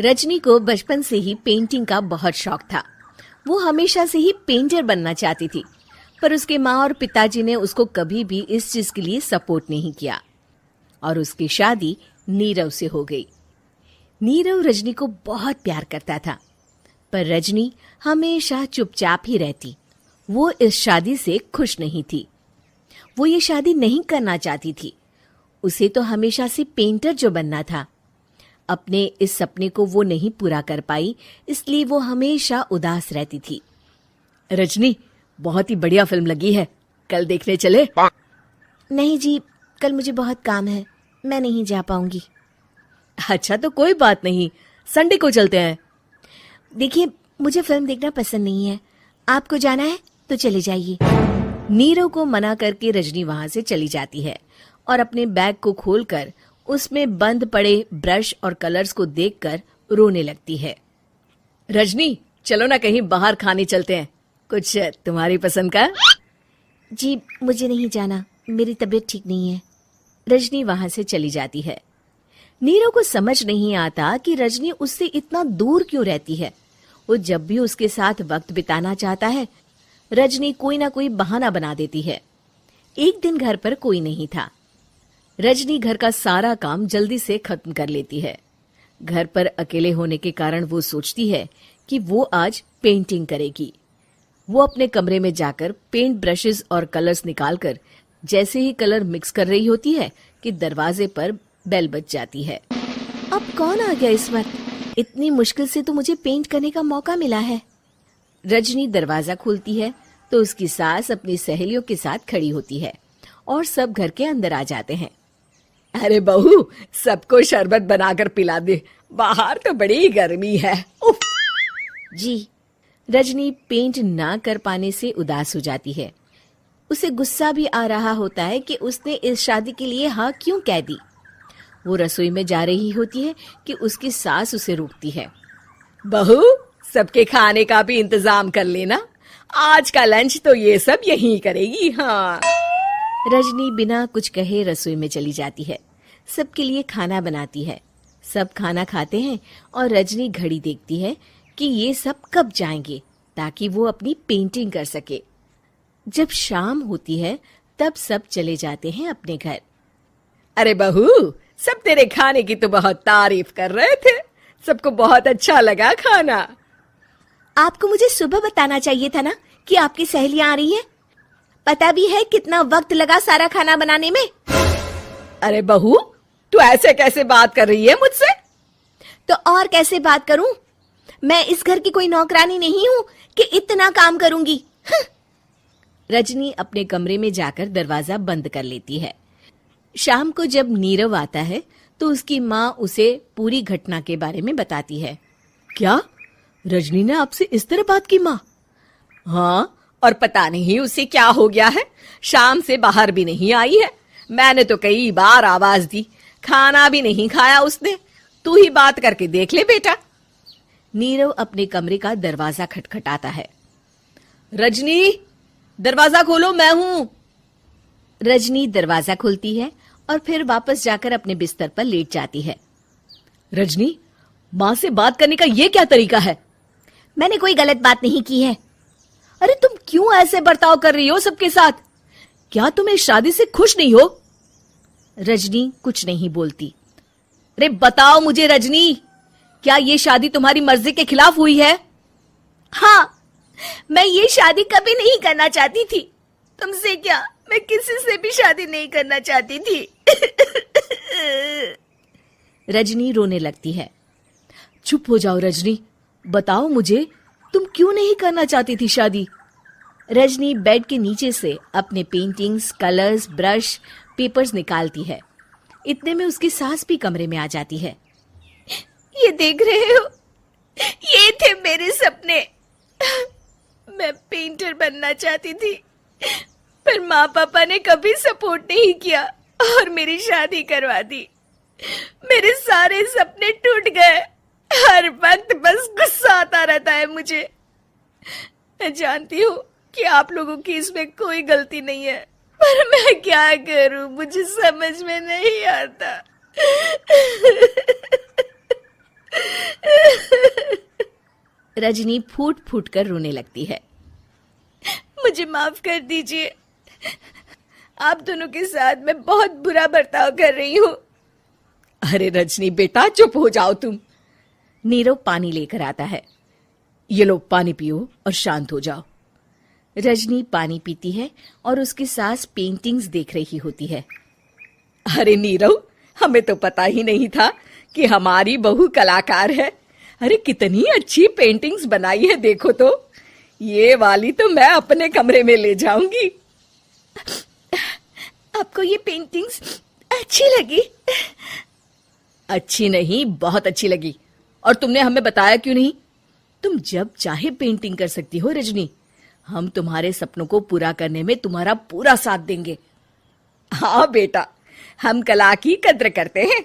रजनी को बचपन से ही पेंटिंग का बहुत शौक था। वो हमेशा से ही पेंटर बनना चाहती थी, पर उसके माँ और पिताजी ने उसको कभी भी इस चीज के लिए सपोर्ट नहीं किया और उसकी शादी नीरव से हो गई। नीरव रजनी को बहुत प्यार करता था, पर रजनी हमेशा चुपचाप ही रहती। वो इस शादी से खुश नहीं थी। वो ये शादी नहीं करना चाहती थी। उसे तो हमेशा से पेंटर जो बनना था। अपने इस सपने को वो नहीं पूरा कर पाई, इसलिए वो हमेशा उदास रहती थी। रजनी, बहुत ही बढ़िया फिल्म लगी है, कल देखने चले? नहीं जी, कल मुझे बहुत काम है, मैं नहीं जा पाऊंगी। अच्छा तो कोई बात नहीं, संडे को चलते हैं। देखिए, मुझे फिल्म देखना पसंद नहीं है। आपको जाना है तो चले जाइए। नीरव को मना करके रजनी वहां से चली जाती है और अपने बैग को खोलकर उसमें बंद पड़े ब्रश और कलर्स को देखकर रोने लगती है। रजनी, चलो ना कहीं बाहर खाने चलते हैं, कुछ तुम्हारी पसंद का। जी, मुझे नहीं जाना, मेरी तबीयत ठीक नहीं है। रजनी वहां से चली जाती है। नीरव को समझ नहीं आता कि रजनी उससे इतना दूर क्यों रहती है। वो जब भी उसके साथ वक्त बिताना चाहता है, रजनी कोई ना कोई बहाना बना देती है। एक दिन घर पर कोई नहीं था। रजनी घर का सारा काम जल्दी से खत्म कर लेती है। घर पर अकेले होने के कारण वो सोचती है कि वो आज पेंटिंग करेगी। वो अपने कमरे में जाकर पेंट ब्रशेस और कलर्स निकालकर जैसे ही कलर मिक्स कर रही होती है कि दरवाजे पर बेल बज जाती है। अब कौन आ गया इस वक्त? इतनी मुश्किल से तो मुझे पेंट करने का मौका मिला है। रजनी दरवाजा खोलती है तो उसकी सास अपनी सहेलियों के साथ खड़ी होती है और सब घर के अंदर आ जाते हैं। अरे बहू, सबको शरबत बनाकर पिला दे, बाहर तो बड़ी गर्मी है। उफ। जी। रजनी पेंट ना कर पाने से उदास हो जाती है। उसे गुस्सा भी आ रहा होता है कि उसने इस शादी के लिए हाँ क्यों कह दी। वो रसोई में जा रही होती है कि उसकी सास उसे रोकती है। बहू, सबके खाने का भी इंतजाम कर लेना, आज का लंच तो ये सब यहीं करेगी। हाँ। रजनी बिना कुछ कहे रसोई में चली जाती है। सबके लिए खाना बनाती है। सब खाना खाते हैं और रजनी घड़ी देखती है कि ये सब कब जाएंगे ताकि वो अपनी पेंटिंग कर सके। जब शाम होती है तब सब चले जाते हैं अपने घर। अरे बहू, सब तेरे खाने की तो बहुत तारीफ कर रहे थे, सबको बहुत अच्छा लगा खाना। आपको मुझे सुबह बताना चाहिए था ना कि आपकी सहेलियां आ रही हैं। पता भी है कितना वक्त लगा सारा खाना बनाने में। अरे बहू, तू ऐसे कैसे बात कर रही है मुझसे? तो और कैसे बात करूं? मैं इस घर की कोई नौकरानी नहीं हूं कि इतना काम करूंगी। रजनी अपने कमरे में जाकर दरवाजा बंद कर लेती है। शाम को जब नीरव आता है तो उसकी माँ उसे पूरी घटना के बारे में बताती है। क्या रजनी ने आपसे इस तरह बात की माँ? हाँ, और पता नहीं उसे क्या हो गया है, शाम से बाहर भी नहीं आई है। मैंने तो कई बार आवाज दी, खाना भी नहीं खाया उसने। तू ही बात करके देख ले बेटा। नीरव अपने कमरे का दरवाजा खटखटाता है। रजनी, दरवाजा खोलो, मैं हूं। रजनी दरवाजा खोलती है और फिर वापस जाकर अपने बिस्तर पर लेट जाती है। रजनी, माँ से बात करने का ये क्या तरीका है? मैंने कोई गलत बात नहीं की है। अरे तुम क्यों ऐसे बर्ताव कर रही हो सबके साथ? क्या तुम इस शादी से खुश नहीं हो? रजनी कुछ नहीं बोलती। अरे बताओ मुझे रजनी, क्या ये शादी तुम्हारी मर्जी के खिलाफ हुई है? हाँ, मैं ये शादी कभी नहीं करना चाहती थी। तुमसे क्या, मैं किसी से भी शादी नहीं करना चाहती थी। रजनी रोने लगती है। चुप हो जाओ रजनी, बताओ मुझे, तुम क्यों नहीं करना चाहती थी शादी? रजनी बेड के नीचे से अपने पेंटिंग्स, कलर्स, ब्रश, पेपर्स निकालती है। इतने में उसकी सास भी कमरे में आ जाती है। ये देख रहे हो, ये थे मेरे सपने। मैं पेंटर बनना चाहती थी, पर माँ पापा ने कभी सपोर्ट नहीं किया और मेरी शादी करवा दी। मेरे सारे सपने टूट गए। हर वक्त बस गुस्सा आता रहता है मुझे। मैं जानती हूँ कि आप लोगों की इसमें कोई गलती नहीं है, पर मैं क्या करूं, मुझे समझ में नहीं आता। रजनी फूट फूट कर रोने लगती है। मुझे माफ कर दीजिए, आप दोनों के साथ मैं बहुत बुरा बर्ताव कर रही हूँ। अरे रजनी बेटा चुप हो जाओ तुम। नीरव पानी लेकर आता है। ये लो पानी पियो और शांत हो जाओ। रजनी पानी पीती है और उसकी सास पेंटिंग्स देख रही होती है। अरे नीरव, हमें तो पता ही नहीं था कि हमारी बहू कलाकार है। अरे कितनी अच्छी पेंटिंग्स बनाई है, देखो तो। ये वाली तो मैं अपने कमरे में ले जाऊंगी। आपको ये पेंटिंग्स अच्छी लगी? अच्छी नहीं, बहुत अच्छी लगी। और तुमने हमें बताया क्यों नहीं? तुम जब चाहे पेंटिंग कर सकती हो रजनी। हम तुम्हारे सपनों को पूरा करने में तुम्हारा पूरा साथ देंगे। हाँ बेटा, हम कला की कद्र करते हैं।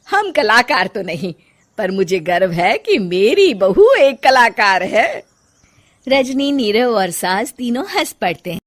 हम कलाकार तो नहीं, पर मुझे गर्व है कि मेरी बहू एक कलाकार है। रजनी, नीरव और सास तीनों हंस पड़ते हैं।